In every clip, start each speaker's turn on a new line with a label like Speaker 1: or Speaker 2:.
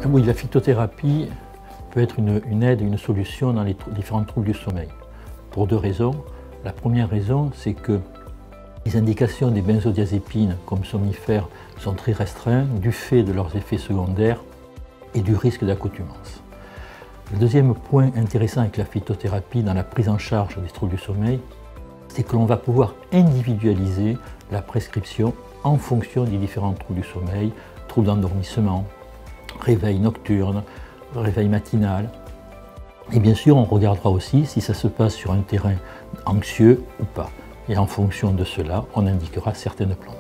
Speaker 1: Oui, la phytothérapie peut être une aide, une solution dans les différents troubles du sommeil. Pour deux raisons. La première raison, c'est que les indications des benzodiazépines comme somnifères sont très restreintes du fait de leurs effets secondaires et du risque d'accoutumance. Le deuxième point intéressant avec la phytothérapie dans la prise en charge des troubles du sommeil, c'est que l'on va pouvoir individualiser la prescription en fonction des différents troubles du sommeil, troubles d'endormissement, réveil nocturne, réveil matinal. Et bien sûr, on regardera aussi si ça se passe sur un terrain anxieux ou pas. Et en fonction de cela, on indiquera certaines plantes.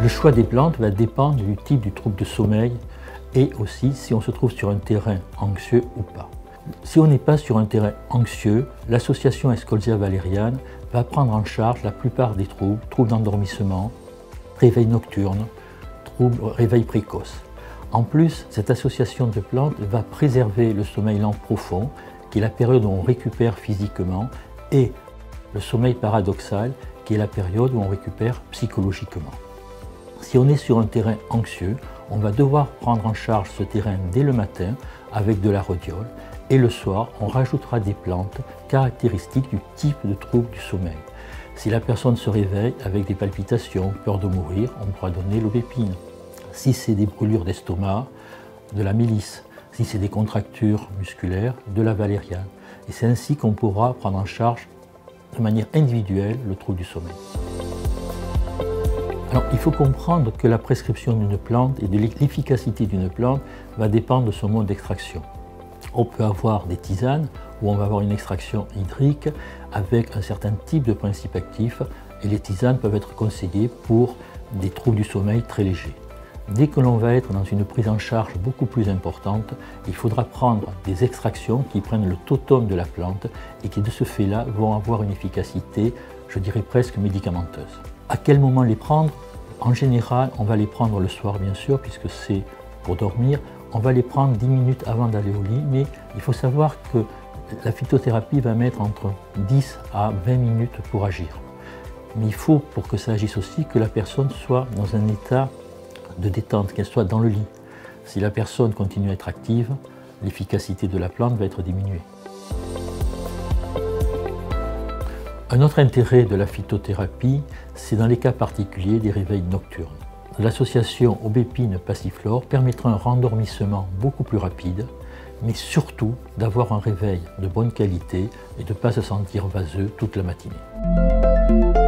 Speaker 1: Le choix des plantes va dépendre du type du trouble de sommeil et aussi si on se trouve sur un terrain anxieux ou pas. Si on n'est pas sur un terrain anxieux, l'association Escholzia valeriana va prendre en charge la plupart des troubles d'endormissement, réveil nocturne, réveil précoce. En plus, cette association de plantes va préserver le sommeil lent profond, qui est la période où on récupère physiquement, et le sommeil paradoxal, qui est la période où on récupère psychologiquement. Si on est sur un terrain anxieux, on va devoir prendre en charge ce terrain dès le matin avec de la rhodiole, et le soir, on rajoutera des plantes caractéristiques du type de trouble du sommeil. Si la personne se réveille avec des palpitations, peur de mourir, on pourra donner l'aubépine. Si c'est des brûlures d'estomac, de la mélisse. Si c'est des contractures musculaires, de la valériane. Et c'est ainsi qu'on pourra prendre en charge de manière individuelle le trouble du sommeil. Alors, il faut comprendre que la prescription d'une plante et de l'efficacité d'une plante va dépendre de son mode d'extraction. On peut avoir des tisanes où on va avoir une extraction hydrique avec un certain type de principe actif et les tisanes peuvent être conseillées pour des troubles du sommeil très légers. Dès que l'on va être dans une prise en charge beaucoup plus importante, il faudra prendre des extractions qui prennent le totum de la plante et qui de ce fait-là vont avoir une efficacité, je dirais presque médicamenteuse. À quel moment les prendre? En général, on va les prendre le soir bien sûr, puisque c'est pour dormir. On va les prendre 10 minutes avant d'aller au lit, mais il faut savoir que la phytothérapie va mettre entre 10 à 20 minutes pour agir. Mais il faut, pour que ça agisse aussi, que la personne soit dans un état de détente, qu'elle soit dans le lit. Si la personne continue à être active, l'efficacité de la plante va être diminuée. Un autre intérêt de la phytothérapie, c'est dans les cas particuliers des réveils nocturnes. L'association aubépine-passiflore permettra un rendormissement beaucoup plus rapide, mais surtout d'avoir un réveil de bonne qualité et de ne pas se sentir vaseux toute la matinée.